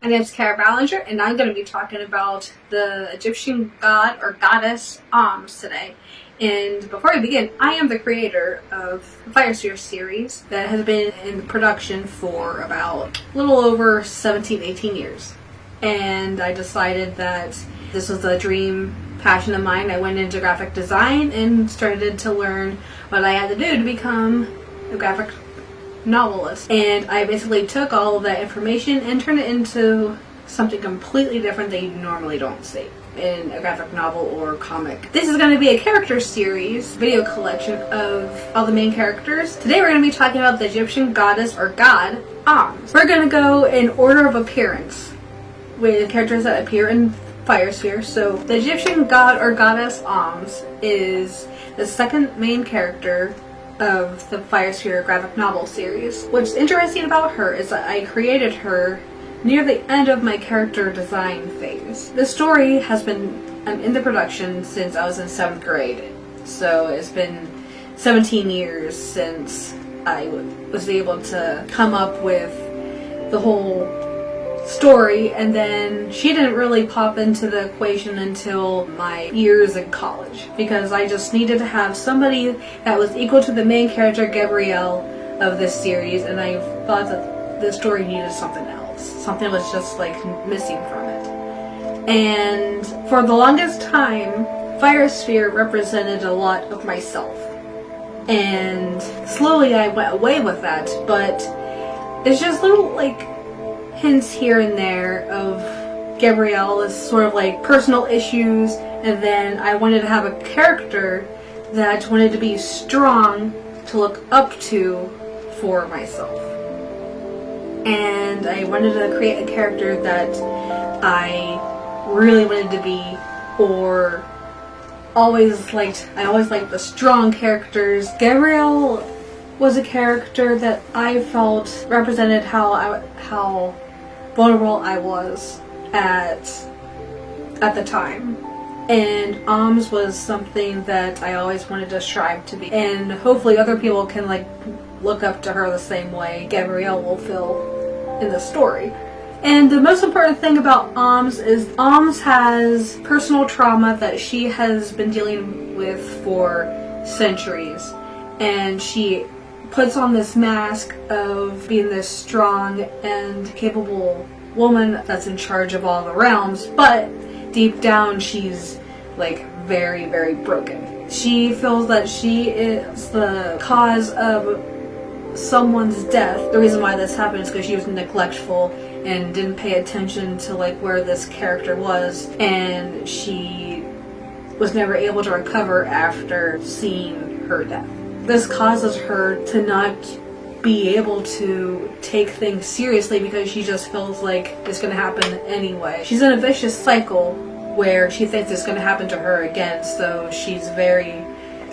My name is Kara Ballinger, and I'm going to be talking about the Egyptian god or goddess Ahmes today. And before I begin, I am the creator of the Fire Sphere series that has been in production for about a little over 17, 18 years. And I decided that this was a dream passion of mine. I went into graphic design and started to learn what I had to do to become a graphic novelist, and I basically took all of that information and turned it into something completely different that you normally don't see in a graphic novel or comic. This is going to be a character series, video collection of all the main characters. Today we're going to be talking about the Egyptian goddess or god, Ahmes. We're going to go in order of appearance with characters that appear in Fire Sphere. So the Egyptian god or goddess Ahmes is the second main character of the Fire Sphere graphic novel series. What's interesting about her is that I created her near the end of my character design phase. The story has been in the production since I was in 7th grade, so it's been 17 years since I was able to come up with the whole story, and then she didn't really pop into the equation until my years in college, because I just needed to have somebody that was equal to the main character Gabrielle of this series, and I thought that the story needed something else. Something was just like missing from it. And for the longest time, Fire Sphere represented a lot of myself, and slowly I went away with that, but it's just little like hints here and there of Gabrielle as sort of like personal issues, and then I wanted to have a character that wanted to be strong to look up to for myself. And I wanted to create a character that I really wanted to be, or I always liked the strong characters. Gabrielle was a character that I felt represented how vulnerable I was at the time, and Ahmes was something that I always wanted to strive to be, and hopefully other people can like look up to her the same way Gabrielle will feel in the story. And the most important thing about Ahmes is Ahmes has personal trauma that she has been dealing with for centuries, and she puts on this mask of being this strong and capable woman that's in charge of all the realms, but deep down she's like very, very broken. She feels that she is the cause of someone's death. The reason why this happened is because she was neglectful and didn't pay attention to like where this character was, and she was never able to recover after seeing her death. This causes her to not be able to take things seriously because she just feels like it's going to happen anyway. She's in a vicious cycle where she thinks it's going to happen to her again, so she's very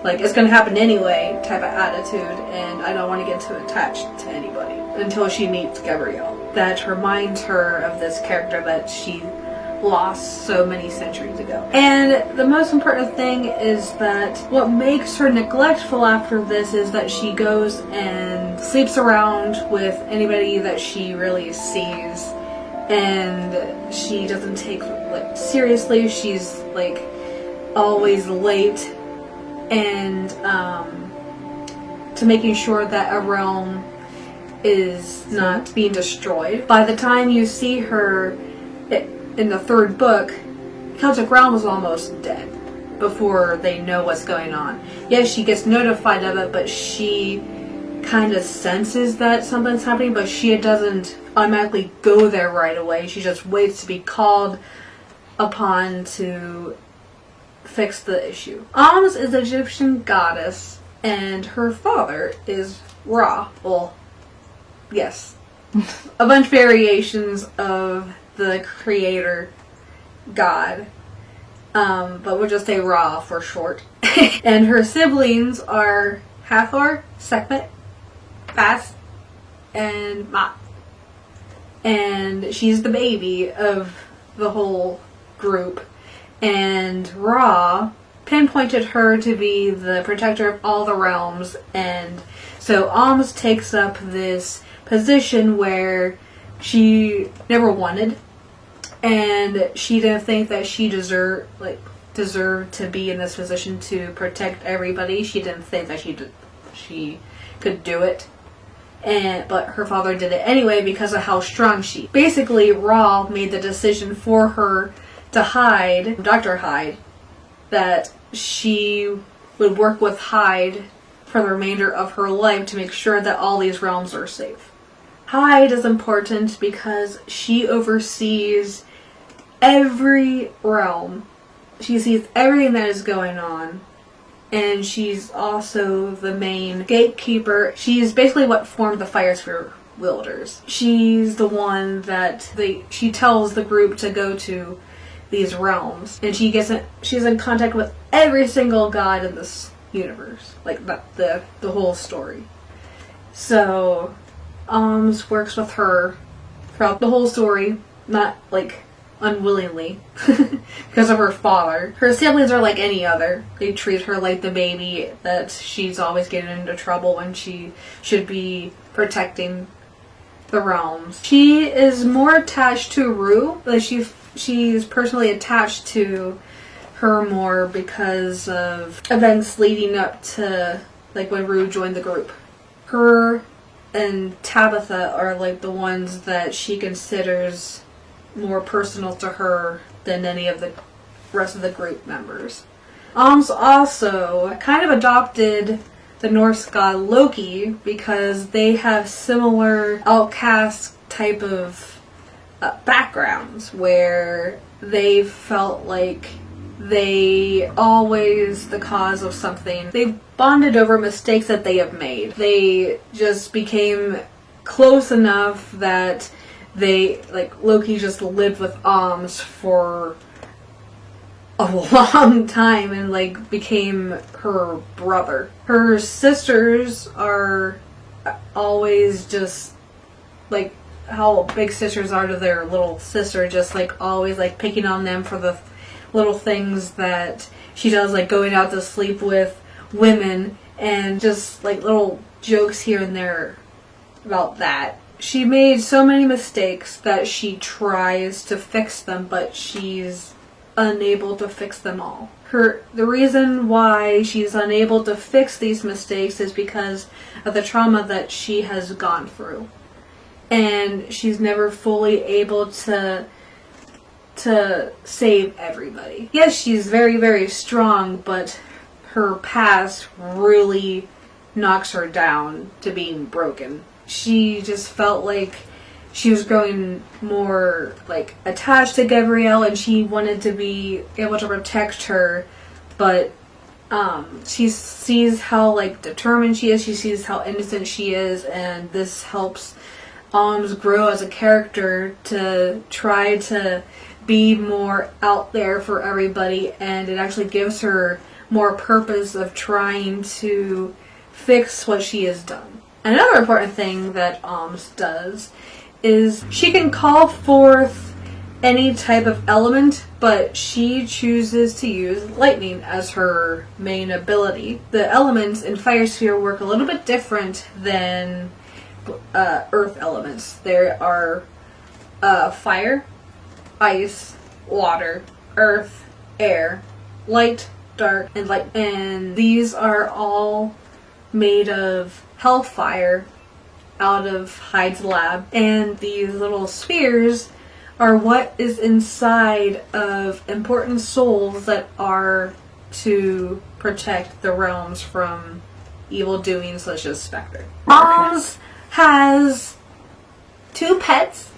like it's going to happen anyway type of attitude, and I don't want to get too attached to anybody until she meets Gabrielle. That reminds her of this character that she lost so many centuries ago. And the most important thing is that what makes her neglectful after this is that she goes and sleeps around with anybody that she really sees, and she doesn't take like seriously. She's like always late, and to making sure that a realm is not being destroyed. By the time you see her in the 3rd book, Celtic Realm was almost dead before they know what's going on. Yes, she gets notified of it, but she kind of senses that something's happening, but she doesn't automatically go there right away. She just waits to be called upon to fix the issue. Ahmes is an Egyptian goddess, and her father is Ra. Well, yes. A bunch of variations of the creator god, but we'll just say Ra for short. And her siblings are Hathor, Sekhmet, Bast and Mott. And she's the baby of the whole group. And Ra pinpointed her to be the protector of all the realms. And so Ahmes takes up this position where she never wanted. And she didn't think that she deserved to be in this position to protect everybody. She didn't think that she could do it. But her father did it anyway because of how strong she. Basically, Ra made the decision for her to hide, Dr. Hyde, that she would work with Hyde for the remainder of her life to make sure that all these realms are safe. Hyde is important because she oversees every realm. She sees everything that is going on. And she's also the main gatekeeper. She's basically what formed the Fire Sphere wielders. She's the one that she tells the group to go to these realms. And she's in contact with every single god in this universe. Like the whole story. So Ahmes works with her throughout the whole story, not like unwillingly because of her father. Her siblings are like any other. They treat her like the baby that she's always getting into trouble when she should be protecting the realms. She is more attached to Rue. Like she's personally attached to her more because of events leading up to like when Rue joined the group. Her and Tabitha are like the ones that she considers more personal to her than any of the rest of the group members. Ahmes also kind of adopted the Norse god Loki because they have similar outcast type of backgrounds where they felt like they always the cause of something. They bonded over mistakes that they have made. They just became close enough that Loki just lived with Ahmes for a long time and became her brother. Her sisters are always just like how big sisters are to their little sister, just always picking on them for the little things that she does, like going out to sleep with women and just little jokes here and there about that. She made so many mistakes that she tries to fix them, but she's unable to fix them all. The reason why she's unable to fix these mistakes is because of the trauma that she has gone through. And she's never fully able to save everybody. Yes, she's very, very strong, but her past really knocks her down to being broken. She just felt like she was growing more attached to Gabrielle, and she wanted to be able to protect her, but she sees how determined she is, she sees how innocent she is, and this helps Ahmes grow as a character to try to be more out there for everybody, and it actually gives her more purpose of trying to fix what she has done. Another important thing that Ahmes does is she can call forth any type of element, but she chooses to use lightning as her main ability. The elements in Fire Sphere work a little bit different than earth elements. There are fire, ice, water, earth, air, light, dark, and light. And these are all made of hellfire out of Hyde's lab. And these little spheres are what is inside of important souls that are to protect the realms from evil doings such as Spectre. Ahmes has two pets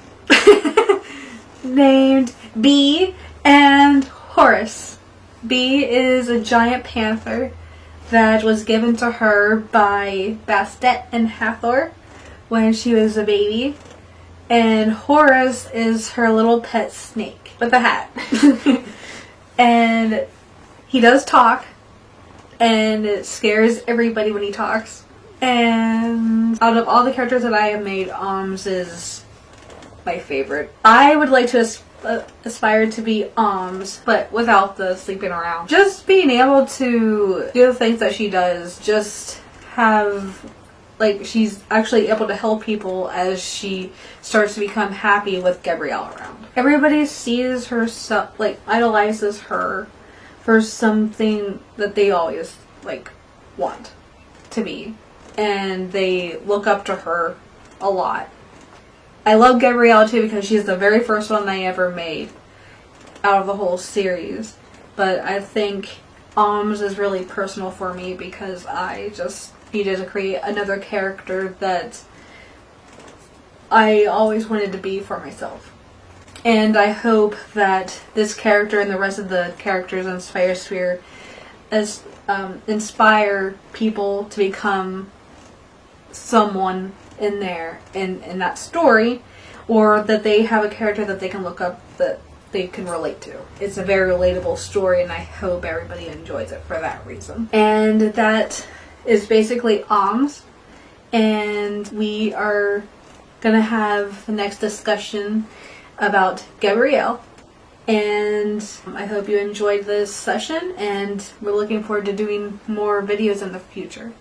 named Bee and Horus. Bee is a giant panther that was given to her by Bastet and Hathor when she was a baby. And Horus is her little pet snake with a hat. And he does talk, and it scares everybody when he talks. And out of all the characters that I have made, Ahmes is my favorite. I would like to aspire to be Ahmes, but without the sleeping around. Just being able to do the things that she does, just have, like, she's actually able to help people as she starts to become happy with Gabrielle around. Everybody sees her, like, idolizes her for something that they always, like, want to be. And they look up to her a lot. I love Gabrielle too because she's the very first one I ever made out of the whole series. But I think Ahmes is really personal for me because I just needed to create another character that I always wanted to be for myself. And I hope that this character and the rest of the characters in Fire Sphere inspire people to become someone in there in that story, or that they have a character that they can look up that they can relate to. It's a very relatable story, and I hope everybody enjoys it for that reason. And that is basically Ahmes, and we are gonna have the next discussion about Gabrielle. And I hope you enjoyed this session, and we're looking forward to doing more videos in the future.